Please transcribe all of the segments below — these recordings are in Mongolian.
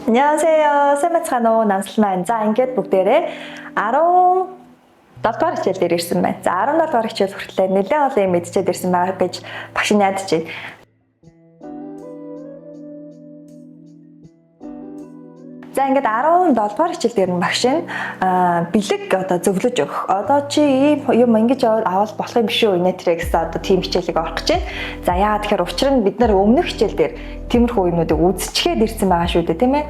안녕하세요. 쌤마츠가노 남슬만. За ингээд бүгдээрээ 17 дугаар хичээл дээр ирсэн байна. За 17 дугаар хичээл хүртэл нэлээд олон юм мэдчихэд ирсэн байгаа гэж багш нь найдаж байна. За ингээд 17 дугаар хичээл дээр нь багш нь бэлэг одоо зөвлөж өгөх. Одоо чи юм ингэж авал болох юм биш үү? Нэтрэ гэсэн одоо тийм хичээлийг орох гэж байна. За яагаад тэгэхээр учир нь бид нар өмнөх хичээл дээр тиймэрхүү юмнуудыг үзчихээд ирсэн байгаа шүү дээ, тийм ээ.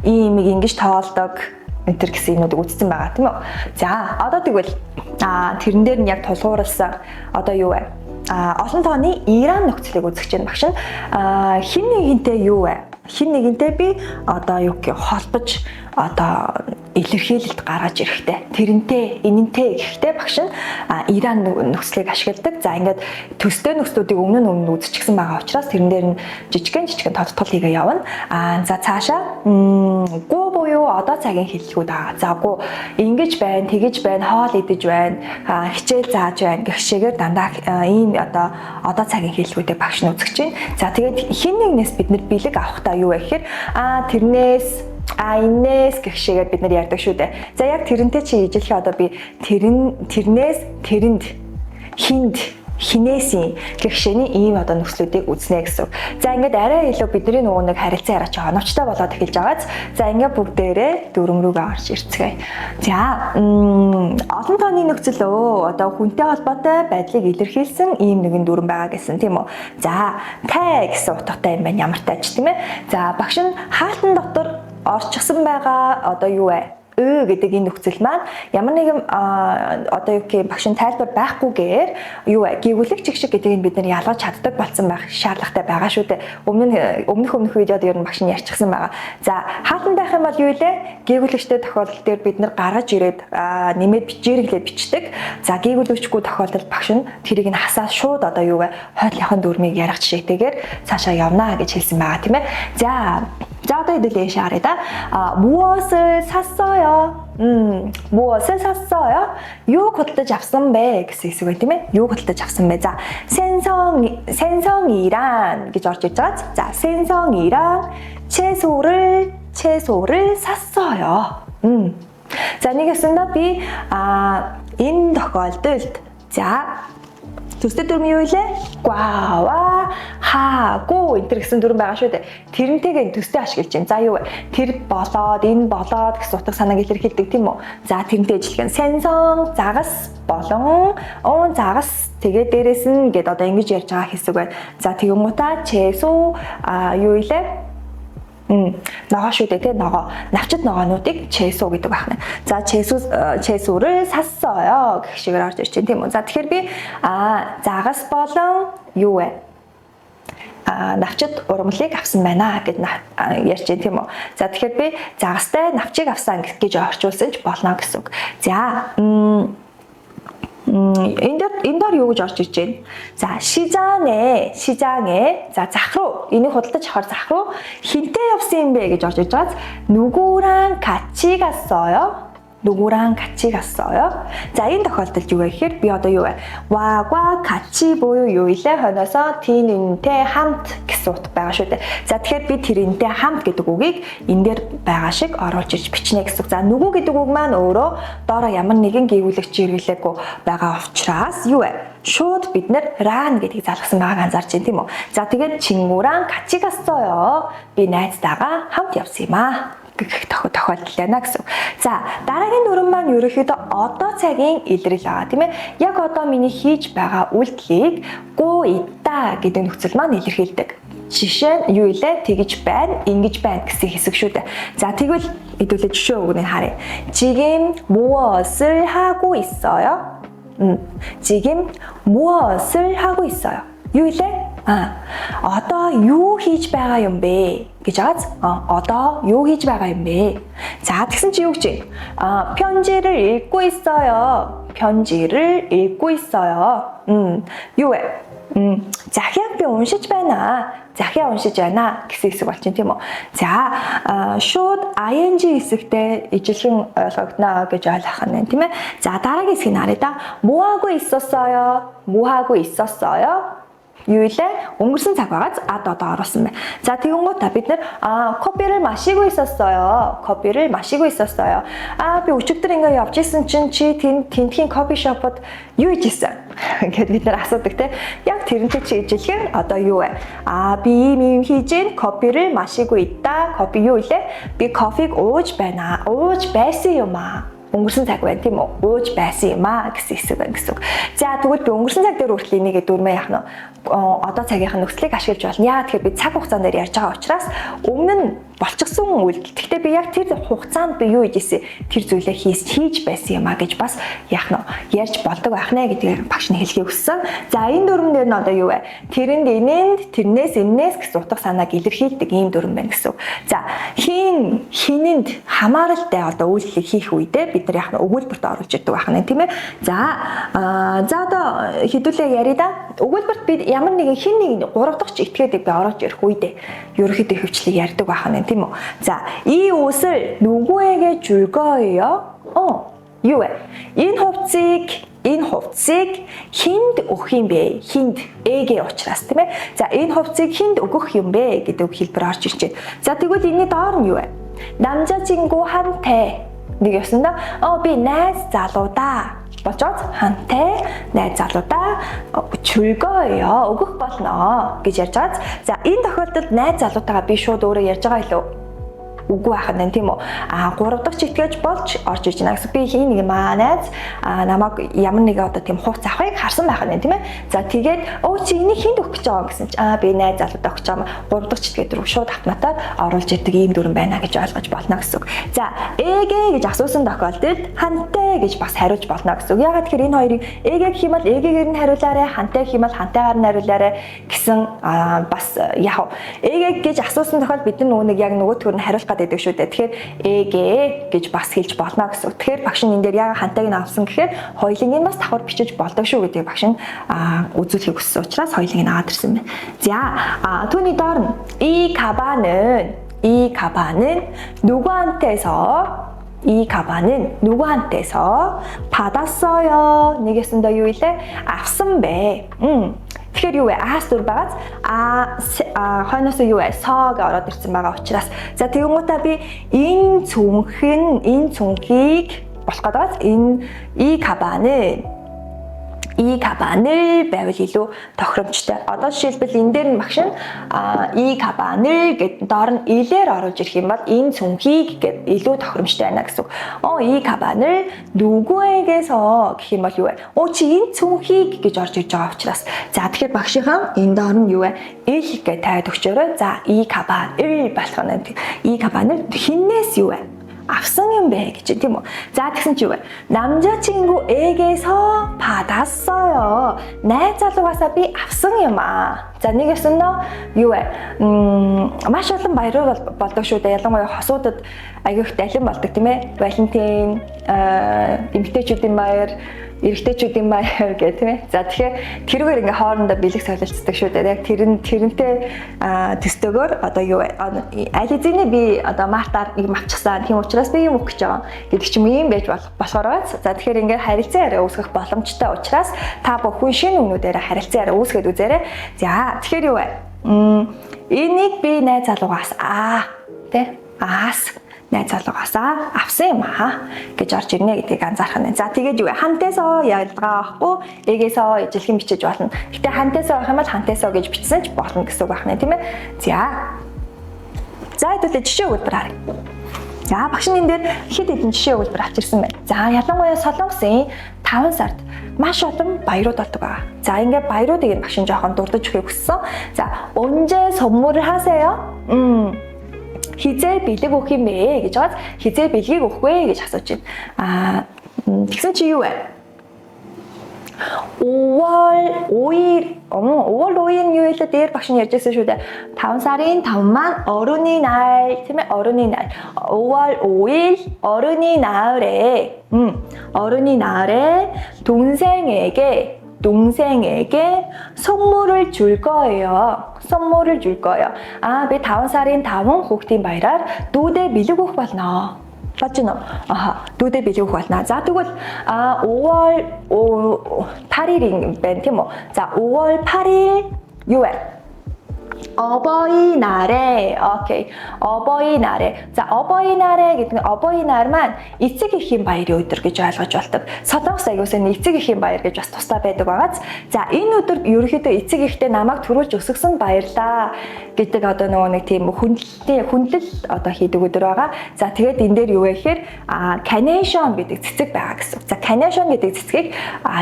Ийм юм ингэж тоолдог энэ гэсэн юмнуудыг үзсэн байгаа, тийм үү? За одоо тэгвэл тэрэн дээр нь яг тулгуурласан одоо юу вэ? Олон тооны Иран нөхцөлийг үзэж байна багш нь. Хэн нэгэнтэй юу вэ? Хэн нэгэнтэй би одоо юу гэх холбож одоо илэрхийлэлт гаргаж ирэхтэй. Тэрнтэй, энэнтэй гэхтэй багш нь Иран нөхцөлийг ашигладаг. За ингээд төстэй нөхцлүүдийг өмнө үзчихсэн байгаа учраас тэрэн дээр нь жижигэн тодтол хийгээ явна. За цаашаа гоо буюу одоо цагийн хэллэгүүд байгаа. За гоо ингэж байна, тэгэж байна, хоол идэж байна, хичээл зааж байна гэх шигээр дандаа ийм одоо цагийн хэллэгүүдийг багш нь үзэж байна. За тэгээд хэн нэгнээс бид нэр бэлэг авахдаа юу вэ гэхээр энэс гэх шигээр бид нар ярьдаг шүү дээ. За яг тэрнтэй чи ижилхээ одоо би тэрнээс тэрэнд хинд хинээсийн гэх шиний ийм одоо нөхцлүүдийг үзнэ гэсэн. За ингээд арай илүү бидний нөгөө нэг харилцан яриач оновчтой болоод эхэлж байгааз. За ингээд бүгдээрээ дүрм рүүгээ орж ирцгээе. За олон тооны нөхцөл одоо хүнтэй холбоотой байдлыг илэрхийлсэн ийм нэгэн дүрм байгаа гэсэн тийм үү. За тай гэсэн утгатай юм байна. Ямар тайч тийм ээ. За багш нь хаалтан дотор орчихсан байгаа одоо юу вэ? Гэдэг энэ нөхцөл маань ямар нэгэн одоо юу гэх багш нь тайлбар байхгүйгээр юу вэ? Гэгүүлэг чигшиг гэдгийг бид нар ялгаж чаддаг болсон байх шаардлагатай байгаа шүү дээ. Өмнөх видеод ер нь багш нь ярьчихсан байгаа. За хаалтан байх юм бол юу вэ? Гэгүүлэгчтэй тохиолдол дээр бид нар гаргаж ирээд нэмээд бичээрэглээд бичдэг. За гэгүүлэгчгүй тохиолдолд багш нь тэрийг нь хасаад шууд одоо юу вэ? Хойдлынхан дүрмийг ярих жишээтэйгээр цаашаа явна гэж хэлсэн байгаа тийм ээ. За одоо хэдүүлээ шаарэ да. 무엇을 샀어요? 무엇을 샀어요? юу хөдөлж авсан бэ гэсэн хэсэг байна тийм ээ. юу хөдөлж авсан бэ? За 생선이란 гэж орж иж байгаа. За 생선이랑 채소를 샀어요. За нэг гэсэндээ би энэ тохиолдолд за төстэй дүрм юу вэ? 과와 하고 энэ гэсэн дүрм байгаа шүү дээ. Тэрнтэйгээ төстэй ашиглаж байна. За юу вэ? Тэр болоод, энэ болоод гэсэн утга санааг илэрхийлдэг тийм үү? За тэрнтэй ижилхэн 생선, загас болон загас тэгээ дээрэс нь гээд одоо ингэж ярьж байгаа хэсэг байна. За тэгэмгүүтээ 채소 юу вэ? ногоо шүү дээ тий ногоо навчит ногоонуудыг 채소 гэдэг байна. За 채소를 샀어요 гэх шигээр орж ирж байна тийм үү. За тэгэхээр би загас болон юу вэ? Навчит ургамлыг авсан байна гэд ярьж байна тийм үү. За тэгэхээр би загастай навчийг авсан гэж орчуулсан ч болно гэсэн үг. За энэ дор юу гэж орж ирж байна? За 시장에 за зах руу энийг худалдаж авахар зах руу хинтээ явсан юм бэ гэж орж ирж байгаас 누구랑 같이 갔어요? 누구랑 같이 갔어요? За энэ тохиолдолд юу вэ гэхээр би одоо юу вэ? 와과 같이 буюу юу илээ хойноосоо тэрнтэй хамт гэсэн утга байгаа шүү дээ. За тэгэхээр би тэрнтэй хамт гэдэг үгийг энэ дээр байгаа шиг оруулж ирж бичнэ гэсэн. За 누구 гэдэг үг маань өөрөө доороо ямар нэгэн гэгүүлэгч хэрэглээгүй байгаа учраас юу вэ? шууд бид нэр ран гэдгийг залгасан байгааг анзаарч байна тийм үү? За тэгээд 친구랑 같이 갔어요. Би найзтайгаа хамт явсан юм аа. гэх тохиолдол байна гэсэн. За дараагийн дүрм маань ерөөхдөө одоо цагийн илрэл байгаа тийм ээ. Яг одоо миний хийж байгаа үйлдэлийг го итта гэдэг нөхцөл маань илэрхийлдэг. Жишээ нь юу илээ? Тэгж байна, ингэж байна гэсэн хэсэг шүү дээ. За тэгвэл хэдүүлээ жишээ өгнө харъя. 지금 무엇을 하고 있어요? 지금 무엇을 하고 있어요? юу илээ? одоо юу хийж байгаа юм бэ гэж ааз одоо юу хийж байгаа юм бэ? За тэгсэн чи юу гэж байна? 편지를 읽고 있어요. 편지를 읽고 있어요. юу вэ? захиаг би уншиж байна. захиа уншиж байна гэсэн хэсэг болчих тийм үү? За шууд ing хэсэгтэй ижилхэн ойлгогдно гэж ойлгох нь тийм ээ. За дараагийн хэсгийг харъя да. 뭐 하고 있었어요? 뭐 하고 있었어요? юу илээ? Өнгөрсөн цаг байгааз одоо оруулсан байна. За тэгэнгүүт та бид нэр 커피를 마시고 있었어요. 커피를 마시고 있었어요. Би өчигдөр ингээ явж исэн чинь чи тентхийн 커피숍од юу хийжсэн? Ингээд бид нэр асуудаг те. Яг тэрнтэй чи ижилхэн одоо юу вэ? Би ийм хийж ийн 커피를 마시고 있다. 커피 юу илээ? Би кофег ууж байна. Ууж байсан юм аа. Өнгөрсөн цаг байна тийм үү? Ууж байсан юм аа гэсэн хэсэг байна гэсэн үг. За тэгвэл би өнгөрсөн цаг дээр хүртэл энийгээ дөрмөө яах нь одоо цагийнх нь нөхцөлийг ашиглаж байна. Яа тэгэхээр би цаг хугацаанд ярьж байгаа учраас өмнө нь болчихсон үйлдэл. Гэхдээ би яг тэр хугацаанд би юу хийжсэн тэр зүйлээ хийж байсан юм а гэж бас яах нь ярьж болдог байх нэ гэдгийг багш нь хэлхийг хүссэн. За энэ дүрм дээр нь одоо юу вэ? Тэрэнд энэнд тэрнээс энээс гэсэн утга санааг илэрхийлдэг ийм дүрм байна гэсэн. За хинэнд хамааралтай одоо үйлдэлийг хийх үедээ бид нар яах нь өгүүлбэрт оруулж идэг байх нэ тийм ээ. За одоо хэдүүлээ яриа да. Өгүүлбэрт бид ямар нэгэн хин нэг 3 дахь ч этгээдэг би оруулж ирэх үедээ ерөнхийдөө хөвчлийг ярьдаг байх нэ тийм үү. За 이 옷을 누구에게 줄 거예요? юу вэ? Энэ хувцсыг хинд өгөх юм бэ? Хинд эгэ учраас тийм ээ. За энэ хувцсыг хинд өгөх юм бэ гэдэг хэлбэр орж ирж байна. За тэгвэл энэний доор нь юу вэ? 남자친구한테 нэг явсандаа би найз залуудаа болчоод хантай найз залуудаа 줄 거예요. өгөх болно гэж ярьж байгаа. За энэ тохиолдолд найз залуутайгаа би шууд өөрөө ярьж байгаа илүү үгүй байх нь тийм үү? 3 дахь читгэж болж орж иж байна гэсэн. Би хий нэг найз намайг ямар нэг одоо тийм хувц авахыг харсан байх нь тийм ээ. За тэгээд чи энийг хинд өгөх гэж байгаа гэсэн чи би найз залуудаа өгч байгаа 3 дахь читгээд рүү шууд автоматар оруулж ирдэг ийм дүрэн байна гэж ойлгож болно гэсэн үг. За эгэ гэж асуусан тохиолдолд хантай гэж бас хариулж болно гэсэн үг. Ягаад тэгэхээр энэ хоёрыг эгэ гэх юм бол эгэгээр нь хариулаарай, хантай гэх юм бол хантайгаар нь хариулаарай гэсэн бас яг эгэ гэж асуусан тохиолдолд бид нэг яг нөгөө төр нь хариулах гэдэг шүү дээ. Тэгэхээр эгэ гэж бас хэлж болно гэсэн. Тэгэхээр багш нь энэ дээр яг хантайг нь авсан гэхээр хоёулынгийн бас давхар бичиж болдог шүү гэдэг багш нь үзүүлэхийг хүссэн учраас хоёулыг нь аваад ирсэн байна. За түүний доор нь 이 가방은 누구한테서 받았어요. нэгэсэндээ юу илээ? авсан бэ. Тэгэхээр юу вэ? Аас дүр байгаас хойноос юу вэ? Сог ороод ирсэн байгаа учраас. За тэгэнгүүтээ би энэ цүнхийг болох гэдэгс 이 가방을 байвал илүү тохиромжтой. Одоо жишээлбэл энэ дээр нь багш нь 이 가방을 гэдэг доор нь илээр оруулж ирэх юм бол энэ цүнхийг гэдэг илүү тохиромжтой байна гэсэн үг. 이 가방을 누구에게서 гэх юм бол юу вэ? Чи энэ цүнхийг гэж орж ирж байгаа учраас. За тэгэхээр багшийнхаа энэ доор нь юу вэ? 일 гэж тавиад өгчөөрэй. За 이 가방을 болох нь 이 가방을 хинээс юу вэ? авсан юм бэ гэж тийм үү. За тэгсэн чи юу вэ? 남자친구에게서 받았어요. найз залуугаасаа би авсан юм аа. За нэгээс нь юу вэ? Маш олон баярууд болдог шүү дээ. Ялангуяа хосуудад аяг их далин болдог тийм ээ. Валентин, эмэгтэйчүүдийн баяр, эрэгтэйчүүдийн баяр гэх тийм ээ. За тэгэхээр тэрүүгээр ингээ хоорондоо бэлэг солилцдог шүү дээ. Яг тэрнтэй төстөгөөр одоо юу вэ? Аль хэзээ би одоо мартаар нэг мавчихсан. Тийм учраас би юм өгч байгаа гэдэг ч юм ийм байж болохоор байна. За тэгэхээр ингээ харилцан яриа үүсгэх боломжтой учраас та бүхэн шинэ үнүүдээр харилцан яриа үүсгээд үзээрэй. За тэгэхээр юу вэ? Энийг би найз залуугаас найз залуугаасаа авсан юм аа гэж орж ирнэ гэдгийг анзаарах нь. За тэгээд юу вэ? хантайсоо ялгаа байхгүй эгээсоо ижилхэн бичиж болно. Гэтэ хантайсоо авах юм бол хантайсоо гэж бичсэн ч болно гэсэн үг байна тийм ээ. За хэдүүлээ жишээ өгүүлбэр харъя. За багш нь энэ дээр хэд хэдэн жишээ өгүүлбэр авчирсан байна. За ялангуяа Солонгосын 5 сард маш олон баярууд болдог байгаа. За ингээд баяруудыг багш нь жоохон дурдж өгөхийг хүссэн. За 언제 선물을 하세요? хизээ бэлэг өгөх юм бэ гэж бод хизээ бэлгийг өгөх вэ гэж асууж байна. Тэгсэн чи юу вэ? 5월 5일 юу хэлээ дээр багш нь ярьжсэн шүү дээ. 5 сарын 5 маань 어른이 날 тийм ээ 어른이 날 5월 5일 어른이 날에 어른이 날에 동생에게 선물을 줄 거예요. 선물을 줄 거예요. би 5 сарын 5 хүүхдийн баяраар дүүдээ бэлэг өгөх болно. 맞죠? дүүдээ бэлэг өгөх болно. За тэгвэл 5월 8일인 байна тийм үү? За 5월 8일 юу вэ? 어버이날에, окей. 어버이날에. За, 어버이날에 гэдэг нь 어버이날 маань эцэг эхийн баярын өдөр гэж ойлгож болдог. Солонгос аягуусаа эцэг эхийн баяр гэж бас тусдаа байдаг байгааз. За, энэ өдөр ерөнхийдөө эцэг эхтэй намайг төрүүлж өсгсөн баярлаа гэдэг одоо нөгөө нэг тийм хүндлэл одоо хийдэг өдөр байгаа. За, тэгээд энэ дээр юу вэ гэхээр carnation гэдэг цэцэг байгаа гэсэн. За, carnation гэдэг цэцгийг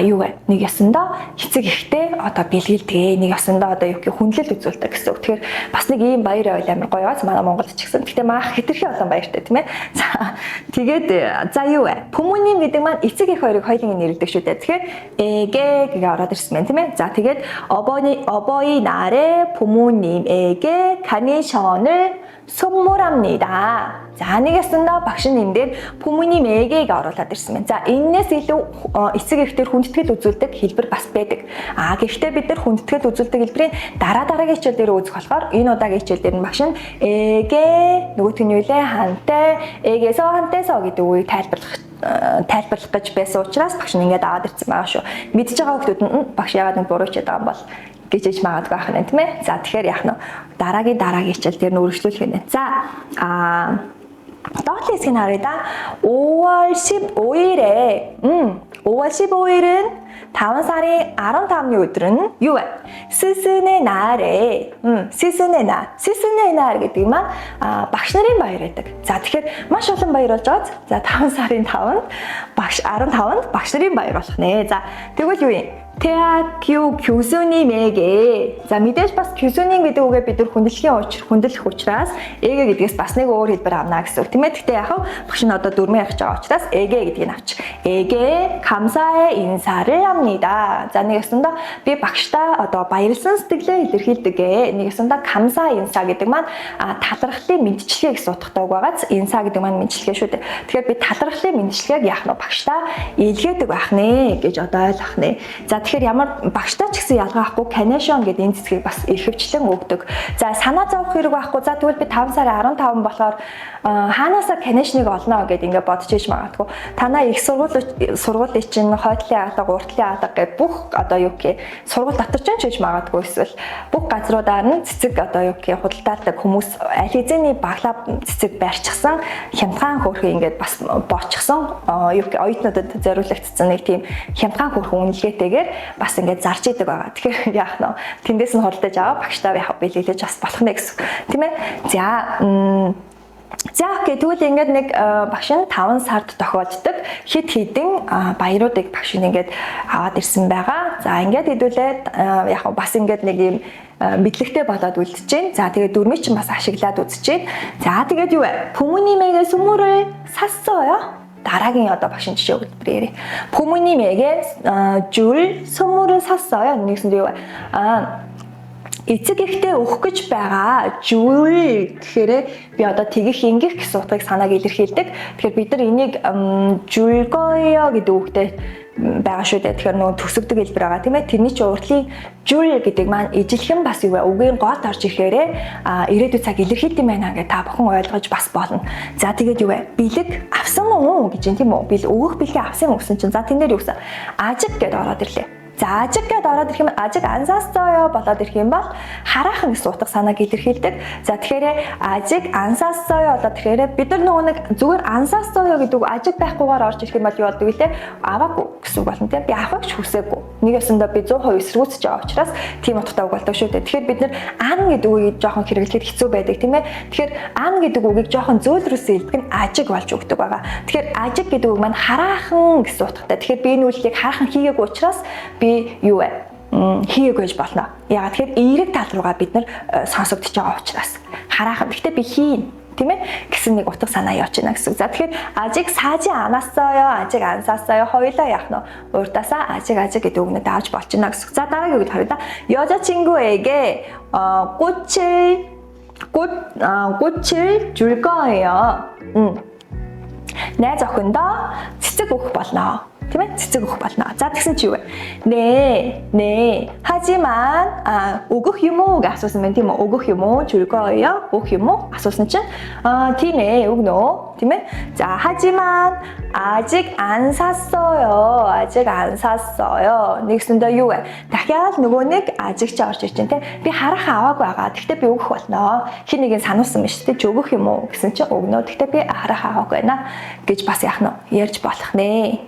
юу вэ? Нэг ёсондоо эцэг эхтэй одоо бэлгэлдэг. Нэг ёсондоо одоо юу гэх хүндлэл үзүүлдэг гэсэн. Тэгэхээр бас нэг ийм баяр байл амар гоё байгааз манай Монголд ч гэсэн. Гэхдээ маах хэтэрхий олон баяртай тийм ээ. За тэгээд за юу вэ? Пүмүним гэдэг маань эцэг эх хоёрыг хоёулын нэрлэдэг шүү дээ. Тэгэхээр эгэ гээ ороод ирсэн байна тийм ээ. За тэгээд 어버이날에 부모님에게 카네이션을 선물합니다. За нэгэсэндээ багш нь энэ дээр 부모님에게가 оруулаад ирсэн байна. За энэс илүү эцэг эхтэр хүндэтгэл үзүүлдэг хэлбэр бас байдаг. Гэхдээ бид нар хүндэтгэл үзүүлдэг хэлбэрийн дараагийн хичээл дээр үзэх болохоор энэ удаагийн хичээл дээр нь багш нь эгэ нөгөөх нь юу лээ хантай эгээс хантайсоо гэдэг үгийг тайлбарлах гэж байсан учраас багш нь ингээд аваад ирсэн байгаа шүү. Мэдж байгаа хүмүүс нь багш яагаад нэг буруу хийдэг юм бол гэж магадгүй байх нь тийм ээ. За тэгэхээр яах нь дараагийн хичээл дээр нь өргөжлүүлэх юм. За доотлын хэсгийг харъя да. 5월 15일에 5월 15일은 5 сарын 15-ны өдөр нь юу вэ? 스승의 날에 스승의 날 гэдэг нь багш нарын баяр гэдэг. За тэгэхээр маш олон баяр болж байгаа. За 5 сарын 5-нд багш 15-нд багш нарын баяр болох нэ. За тэгвэл юу юм? 대학교 교수님에게 за мэдээж бас 교수님 гэдэг үгээ бид нар хүндлэх учраас эгэ гэдгээс бас нэг өөр хэлбэр авна гэсэн үг тийм ээ. Гэхдээ яг багш нь одоо дөрмийн явж байгаа учраас эгэ гэдгийг авч эгэ 감사의 인사를 합니다. За нэг ёсондоо би багштай одоо баярлсан сэтгэлээ илэрхийлдэг гэ. Нэг ёсондоо 감사 인사 гэдэг маань талархлын мэдчилгээ гэсэн утгатай үг байгааз инса гэдэг маань мэдчилгээ шүү дээ. Тэгэхээр би талархлын мэдчилгээг яах нь багштай илгээдэг байх нэ гэж одоо ойлгох нэ. За тэгэхээр ямар багштай ч гэсэн ялгаахгүй carnation гэдэг энэ цэцгийг бас эрхэвчлэн өгдөг. За санаа зовох хэрэг байхгүй. За тэгвэл би 5 сарын 15 болохоор хаанаасаа carnation-ыг олно гэдээ ингээд бодож иж магадгүй. Танаа их сургуулийн чинь хойдлын алга, уртлын алга гэх бүх одоо юу гэх сургууль дотор ч хийж магадгүй эсвэл бүх газруудаар нь цэцэг одоо юу гэх худалдаалдаг хүмүүс аль хэзээний баглаа цэцэг барьчихсан хямдхан хөөрхөн ингээд бас боочсон юу гэх оюутнуудад зориулагдсан нэг тийм хямдхан хөөрхөн үнэлгээтэйгээр бас ингээд зарж идэг байгаа. Тэгэхээр яах нь тэндээс нь хуралдаж аваа багштай яах бэлгэлж бас болох нэ гэсэн. Тийм ээ. За окей тэгвэл ингээд нэг багш нь 5 сард тохиолддог хэд хэдэн баяруудыг багш нь ингээд аваад ирсэн байгаа. За ингээд хэдүүлээд яг бас ингээд нэг юм мэдлэгтэй болоод үлдэж байна. За тэгээд дөрмийг чинь бас ашиглаад үзэж байна. За тэгээд юу вэ? 부모님에게 선물을 샀어요. дараагийн одоо багшийн жишээ өгдөрөө. 부모님에게 줄 선물을 샀어요. нэгсэнд юу вэ? эцэг эхтэй өгөх гэж байгаа зүйл гэхээр би одоо тэгэх ингэх гэсэн утгыг санааг илэрхийлдэг. Тэгэхээр бид нар энийг 줄거예요 гэдэг үгтэй байгаа шүү дээ. Тэгэхээр нөгөө төсөгдөг хэлбэр байгаа тийм ээ. Тэрний чинь уртлын жул гэдэг маань ижилхэн бас юу вэ? Үгийн голд орж ирэхээр ирээдүйн цаг илэрхийлдэм байна гэж та бүхэн ойлгож бас болно. За тэгээд юу вэ? Бэлэг авсан уу гэж юм тийм үү? Өгөх бэлгээ авсан уу гэсэн чинь за тэн дээр юу гэсэн? 아직 гэдээ ороод ирлээ. За 아직 гэдээ ороод ирэх юм 아직 안 샀어요 болоод ирэх юм бол хараахан гэсэн утга санааг илэрхийлдэг. За тэгэхээр 아직 안 샀어요 болоод тэгэхээр бид нар нөгөө нэг зүгээр 안 샀어요 гэдэг 아직 байхгүйгээр орж ирэх юм бол юу болдог вэ? Аваагүй гэсэн үг болно тийм. Би авах гэж хүсээгүй. Нэг ёсондоо би 100% эсэргүүцэж байгаа учраас тийм утгатай үг болдог шүү дээ. Тэгэхээр бид нар ан гэдэг үгийг жоохон хэрэглэхэд хэцүү байдаг тийм ээ. Тэгэхээр ан гэдэг үгийг жоохон зөөлрөөсөө илдэг нь 아직 болж өгдөг байгаа. Тэгэхээр 아직 гэдэг үг маань хараахан гэсэн утгатай. Тэгэхээр би энэ үйлдэлийг хараахан хийгээгүй учраас би юу вэ? Хийгээгүй гэж болно. Яагаад тэгэхээр эерэг тал руугаа бид нар сонсогдож байгаа учраас хараахан. Гэхдээ би хийн тийм ээ гэсэн нэг утга санаа явж байна гэсэн. За тэгэхээр 아직 사지 않았어요. 아직 안 샀어요. хоёулаа яах нь урдасаа 아직 гэдэг үгнүүд авч болж байна гэсэн. За дараагийн үг харъя да. 여자친구에게 꽃을 줄 거예요. найз охиндоо цэцэг өгөх болно. тийм ээ цэцэг өгөх болно. За тэгсэн чи юу вэ? 네. 하지만 өгөх юм уу гэж асуусан байна тийм үү? өгөх юм уу? 줄 거예요? өгөх юм уу? асуусан чинь тийм ээ өгнө. тийм ээ. 자 하지만 아직 안 샀어요. 아직 안 샀어요. нэгсэндээ юу вэ? дахиад нөгөө нэг 아직 ч орж ирж байна те. Би харах аваагүй байгаа. Тэгтээ би өгөх болно. Хин нэг нь сануулсан байна шүү дээ. Өгөх юм уу гэсэн чинь өгнө. Тэгтээ би харах аваагүй байна гэж бас яах нь ярьж болох нэ.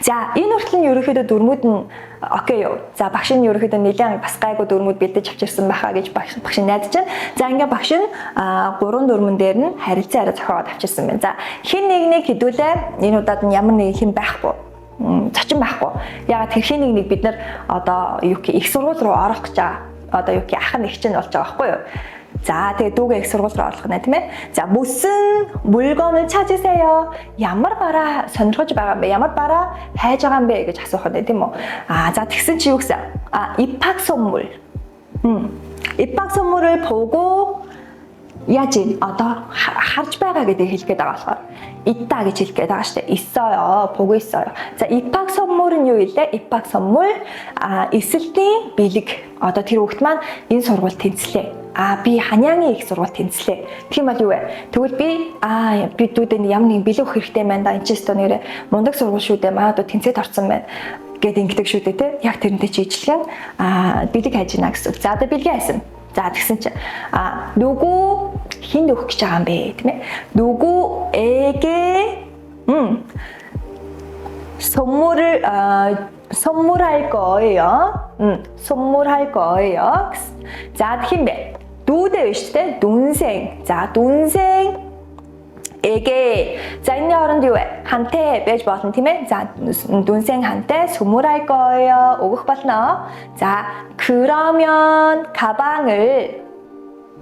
За энэ хүртэл нь ерөөхдөө дөрмүүд нь окей юу. За багш нь ерөөхдөө нэлээд бас гайгүй дөрмүүд бэлдэж авчирсан байхаа гэж багш нь найдаж байна. За ингээ багш нь 3 дөрмөн дээр нь харилцан арай зохиогоод авчирсан байна. За хин нэг хэдүүлээ энэ удаад нь ямар нэг хин байхгүй. Зочин байхгүй. Ягаад тэр хин нэг бид нар одоо юу гэх их сургууль руу орох гэж байгаа. Одоо юу гэх ах нь их чинь болж байгаа байхгүй юу? За тэгээ дүүгээ их сургууль руу оруулах нэ тийм ээ. За 무슨 물건을 찾으세요? Ямар бараа сонирхож байгаа юм бэ? Ямар бараа хайж байгаа юм бэ гэж асуух нь тийм үү? За тэгсэн чи юу гэсэн? 입학 선물. 입학 선물을 보고 яаж ийн одоо харж байгаа гэдэг хэлгээд байгаа болохоор 있다 гэж хэлгээд байгаа шүү дээ. 있어요. 보고 있어요. 자, 입학 선물은 юу илээ? 입학 선물 있을 때 бэлэг. Одоо тэр хүүхэд маань энэ сургууль тэнцлээ. Би Ханьяангийн их сургууль тэнцлээ. Тийм бол юу вэ? Тэгвэл би дүүдээ ямар нэгэн бэлэг өгөх хэрэгтэй байна да. Энд ч өстө нэрээ мундаг сургууль шүү дээ. Магадгүй тэнцээд орсон байна гэд ингэдэг шүү дээ, тэ. Яг тэрнтэй чи ижилхэн бэлэг хайж гинэ гэсэн. За одоо бэлгээ хайсан. За тэгсэн чинь 누구 хинд өгөх гэж байгаа юм бэ, тийм ээ? 누구에게 선물할 거예요. 선물할 거예요. 자, 힘내. 누구대 의식 때 동생. 자, 동생에게. 자, 있는 어른들 왜? 한테 빼지 버튼 팀에. 자, 동생한테 선물할 거예요. 오고 봤나? 자, 그러면 가방을.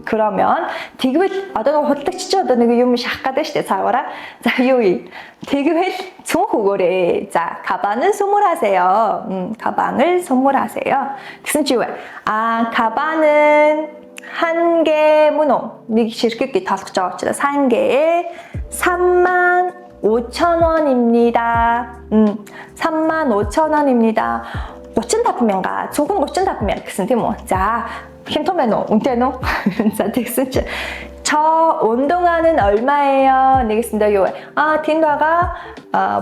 그러면 тэгвэл одоо нэг худалдагч чи одоо нэг юм шахах гэдэг штэ цаагаараа. За юу юм? тэгвэл цөөх өгөөрэй. За 가방을 선물하세요. 가방을 선물하세요. гэсэн чи юу вэ? 가방은 한 개 문어. нэг ширхэг гэж тоолох гэж байгаа учраас 한 개에 35,000원입니다. 35,000원입니다. 35,000가. зөвхөн 35,000 гэсэн тийм үү? За 힌토메노, 운테노. 자, 텍스트. 저 운동화는 얼마예요? 내겠습니다. 요. 틴다가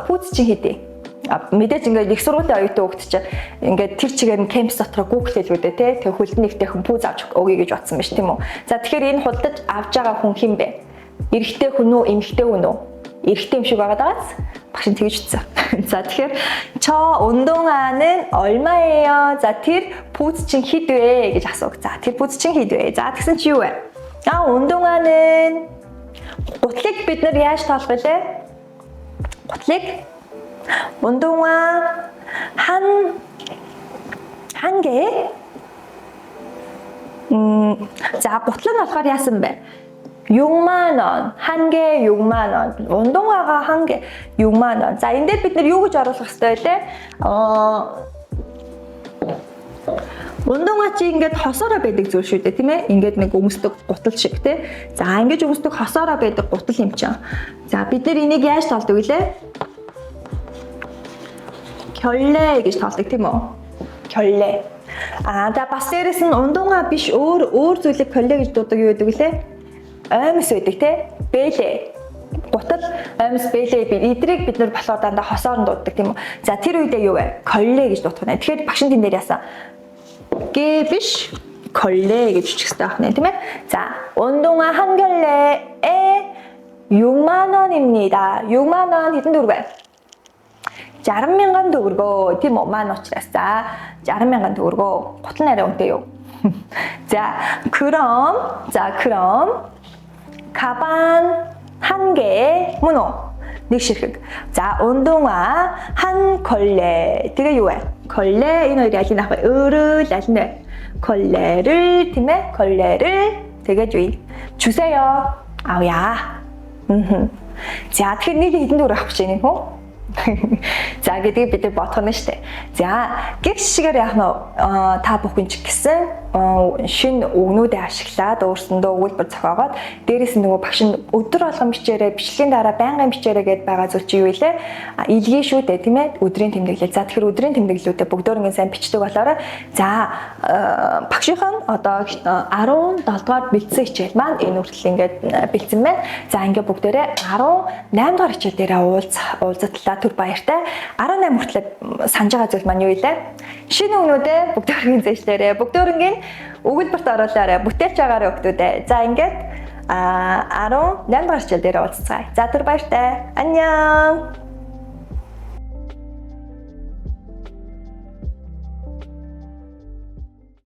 포즈칭 히디. мэдээж ингээд их сургуулийн оюутан хүүхэд чинь ингээд тэр чигээр нь кемпс дотор гуглдэл үүдээ те тэг хөлднийхтэй хүн пүүз авч өгье гэж бодсон байна ш тийм үү. За тэгэхээр энэ худалдаж авч байгаа хүн хэн бэ? Эрэгтэй хүн үү, эмэгтэй хүн үү? эрэгтэй юм шиг байгаа даас багш нь тэгж утсан. За тэгэхээр 저 운동화는 얼마예요? За тэр пүүз чинь хэд вэ гэж асуув. За тэр пүүз чинь хэд вэ? За тэгсэн чи юу вэ? 운동화는 гутлыг бид нар яаж тоолох вэ? гутлыг 운동화 한 개. 자, гутал нь болохоор яасан бэ? 6만 원. 한 개에 6만 원. 운동화가 한 개 6만 원. 자, энэ дээр бид нар юу гэж оруулах хэрэгтэй вэ? 운동화 чи ингээд хосоороо байдаг зүйл шүү дээ, тийм ээ? Ингээд нэг өмсдөг гутал шиг, тий? За, ингэж өмсдөг хосоороо байдаг гутал юм чинь. За, бид нар энийг яаж тоолдог вүлээ? 결례 гэж тоолдог тийм үү? 결례. За бас дээрэс нь 운동화 биш өөр зүйлийг 결례 гэж дуудаг юу гэдэг вүлээ? Аймс байдаг те? Бэлэ. Гутал аймс бэлэ эдрийг бид нар болохоор дандаа хосоор нь дууддаг тийм үү? За тэр үедээ юу вэ? 결례 гэж дуудах нь. Тэгэхээр багш нь тэн дээр яасан? 게 биш 결례 гэж үчих хэрэгтэй байна тийм ээ? За 운동화 한 결례에 6만 원입니다. 6만 원 хэдэн төгрөг вэ? 60,000 төгрөгөө тийм үү маань учраас за 60,000 төгрөгөө гутал нарийн үнэтэй юу. 자 그럼 가방 한 개에 문어 нэг ширхэг. За 운동화 한 걸레. тэгээ юу вэ? 걸레 энэ хоёрыг аль нь авах вэ? өөрөөл аль нь вэ? 걸레를 тийм ээ? 걸레를 тэгээд юу? 주세요. 아우야. 자 тэгэхээр нэг хэдэн төгрөг авах гэж байна хөө? За гэдгийг бид бодох нь штэ. За гих шигээр яах нь та бүхэн ч гэсэн шинэ үгнүүдээ ашиглаад өөрсөндөө өгүүлбэр зохиогоод дээрээс нь нөгөө багш нь өдөр болгон бичээрэй, бичлэгийн дараа байнгын бичээрэй гэдээ байгаа зүйл чи юу вэ? Илгээ шүү дээ, тийм ээ? Өдрийн тэмдэглэл. За тэгэхээр өдрийн тэмдэглэлүүдээ бүгдөө сайн бичдэг болохоор за багшийнхан одоо 17 дугаар бэлдсэн хичээл маань энэ хүртэл ингээд бэлдсэн байна. За ингээд бүгдээрээ 18 дугаар хичээл дээрээ уулзтлаа түр баяртай. 18 хүртэл санаж байгаа зүйл маань юу вэ? Шинэ үгнүүдээ бүгдөө зээшлээрэй. Бүгдөө өгүүлбэрт оруулаарай. Бүтээлч байгаарай өгдүүдээ. За ингээд 18 дугаар хичээл дээр уулзцгаая. За түр баяртай. Аньян.